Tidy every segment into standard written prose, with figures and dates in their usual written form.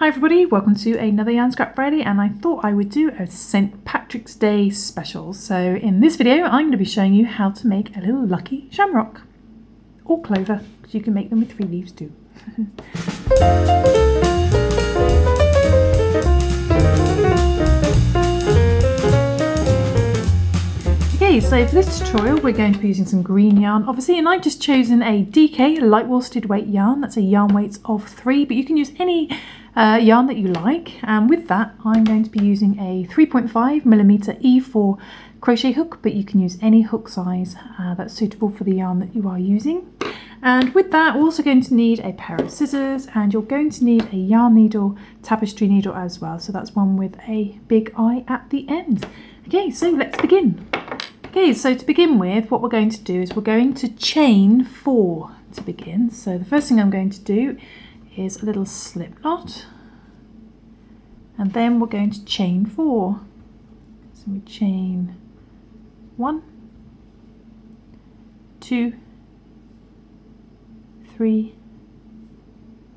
Hi everybody, welcome to another Yarn Scrap Friday, and I thought I would do a St. Patrick's Day special. So in this video I'm going to be showing you how to make a little lucky shamrock or clover, because you can make them with 3 leaves too. Okay, so for this tutorial we're going to be using some green yarn obviously, and I've just chosen a DK light worsted weight yarn. That's a yarn weight of 3, but you can use any yarn that you like, and with that I'm going to be using a 3.5mm E4 crochet hook, but you can use any hook size that's suitable for the yarn that you are using. And with that we're also going to need a pair of scissors, and you're going to need a yarn needle, tapestry needle as well, so that's one with a big eye at the end. Okay, so let's begin. Okay, so to begin with, what we're going to do is we're going to chain 4 to begin. So the first thing I'm going to do is a little slip knot, and then we're going to chain 4. So we chain 1, 2, 3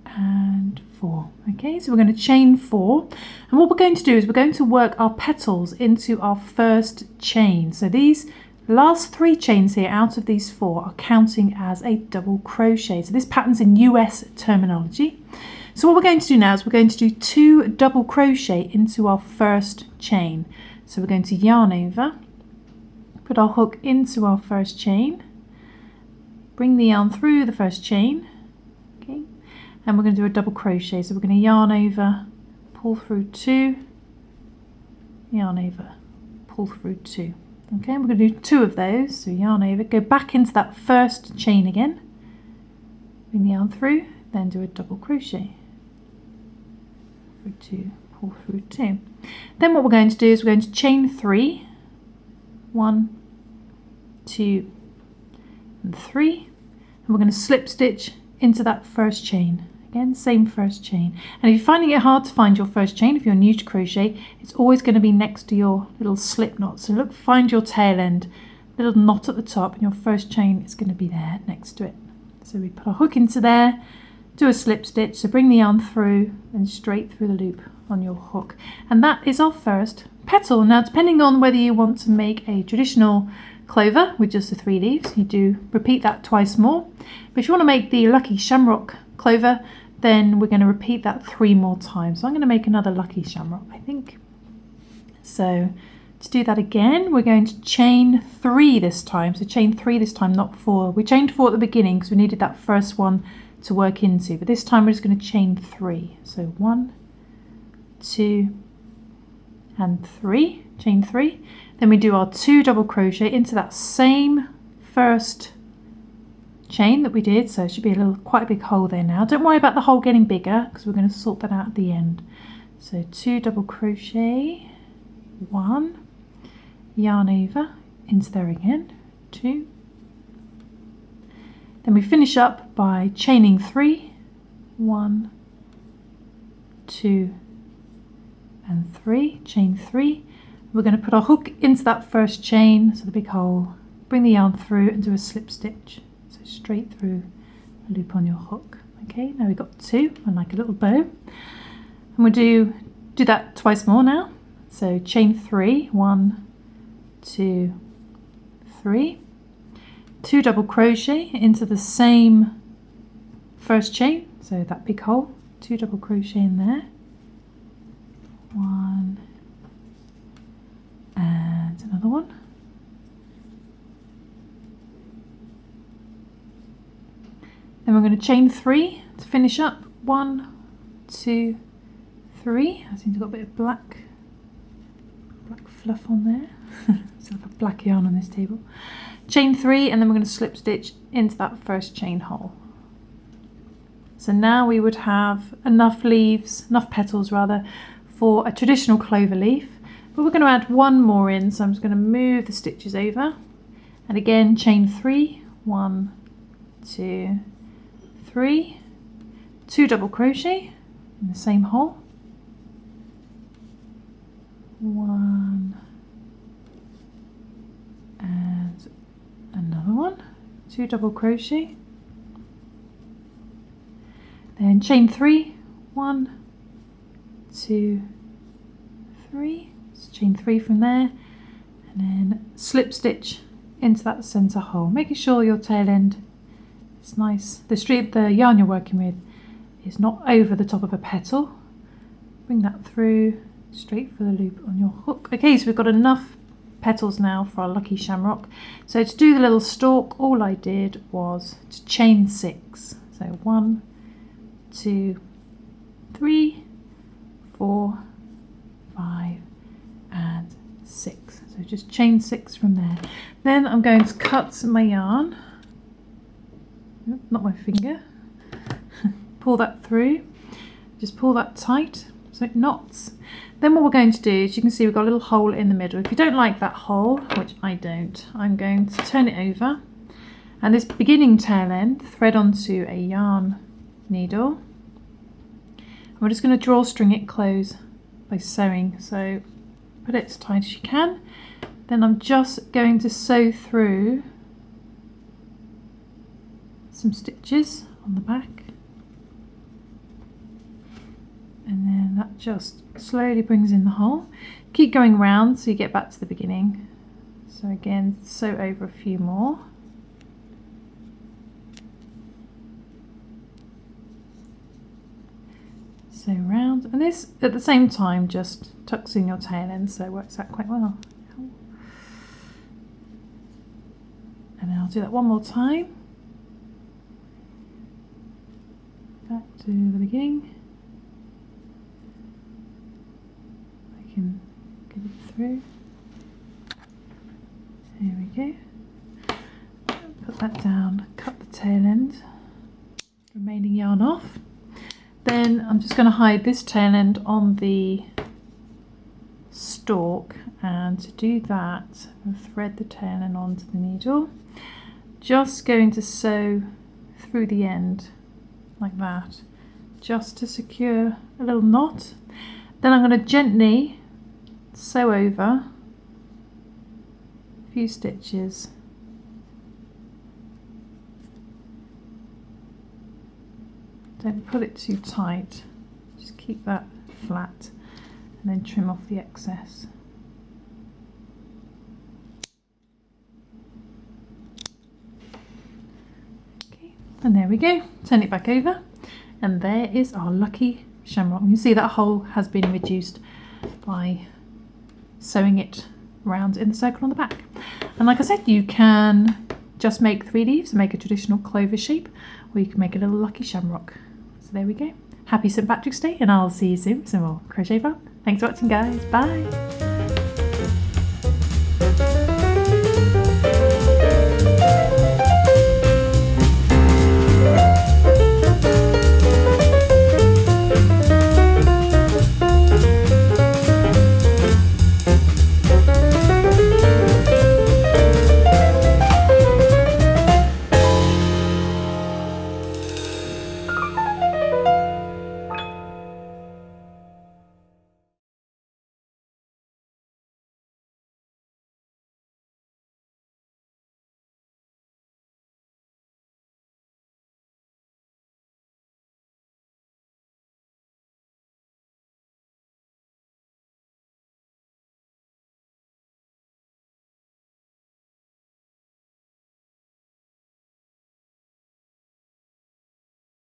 and 4. Okay, so we're going to chain 4, and what we're going to do is we're going to work our petals into our first chain. So these last 3 chains here out of these 4 are counting as a double crochet. So this pattern's in US terminology. So what we're going to do now is we're going to do 2 double crochet into our first chain. So we're going to yarn over, put our hook into our first chain, bring the yarn through the first chain, okay, and we're going to do a double crochet. So we're going to yarn over, pull through 2, yarn over, pull through 2. Okay, we're going to do 2 of those. So yarn over, go back into that first chain again, bring the yarn through, then do a double crochet, through 2, pull through 2. Then what we're going to do is we're going to chain 3, 1, 2 and 3, and we're going to slip stitch into that first chain. Again, same first chain. And if you're finding it hard to find your first chain, if you're new to crochet, it's always going to be next to your little slip knot. So look, find your tail end, little knot at the top, and your first chain is going to be there next to it. So we put our hook into there, do a slip stitch, so bring the yarn through and straight through the loop on your hook. And that is our first petal. Now, depending on whether you want to make a traditional clover with just the 3 leaves, you do repeat that twice more. But if you want to make the lucky shamrock clover, then we're going to repeat that 3 more times. So I'm going to make another lucky shamrock, I think. So to do that again, we're going to chain 3 this time. So chain 3 this time, not 4. We chained 4 at the beginning because we needed that first one to work into, but this time we're just going to chain 3. So 1, 2 and 3, chain 3. Then we do our 2 double crochet into that same first chain that we did. So it should be quite a big hole there now. Don't worry about the hole getting bigger because we're going to sort that out at the end. So 2 double crochet, 1, yarn over into there again, 2. Then we finish up by chaining 3, 1, 2 and 3, chain 3. We're going to put our hook into that first chain, so the big hole, bring the yarn through and do a slip stitch. So straight through a loop on your hook. Okay, now we've got 2 and like a little bow. And we'll do that twice more now. So chain 3, 1, 2, 3. 2 double crochet into the same first chain, so that big hole, 2 double crochet in there, 1 and another one, then we're going to chain 3 to finish up, 1, 2, 3. I seem to have got a bit of black fluff on there. It's like a black yarn on this table. Chain 3, and then we're going to slip stitch into that first chain hole. So now we would have enough leaves, enough petals rather, for a traditional clover leaf, but we're going to add 1 more in. So I'm just going to move the stitches over, and again chain 3, 1, 2, 3, 2 double crochet in the same hole, 1 and another one, 2 double crochet, then chain 3, 1, 2, 3, just chain 3 from there, and then slip stitch into that center hole, making sure your tail end is nice. The yarn you're working with is not over the top of a petal. Bring that through straight for the loop on your hook. Okay, so we've got enough petals now for our lucky shamrock. So to do the little stalk, all I did was to chain 6. So 1, 2, 3, 4, 5 and 6. So just chain 6 from there. Then I'm going to cut my yarn, not my finger, pull that through, just pull that tight so it knots. Then what we're going to do is, you can see we've got a little hole in the middle. If you don't like that hole, which I don't, I'm going to turn it over, and this beginning tail end, thread onto a yarn needle. And we're just going to drawstring it close by sewing, so put it as tight as you can. Then I'm just going to sew through some stitches on the back, and then that just slowly brings in the hole. Keep going round so you get back to the beginning. So again, sew over a few more. Sew round, and this at the same time just tucks in your tail end, so it works out quite well. And then I'll do that one more time. Back to the beginning. I can get it through. There we go. Put that down, cut the tail end, remaining yarn off. Then I'm just going to hide this tail end on the stalk, and to do that I'll thread the tail end onto the needle. Just going to sew through the end like that, just to secure a little knot. Then I'm going to gently sew over a few stitches. Don't pull it too tight, just keep that flat and then trim off the excess. Okay, and there we go. Turn it back over, and there is our lucky shamrock. You can see that hole has been reduced by sewing it round in the circle on the back. And like I said, you can just make 3 leaves and make a traditional clover shape, or you can make a little lucky shamrock. So there we go. Happy St. Patrick's Day, and I'll see you soon for some more crochet fun. Thanks for watching, guys. Bye.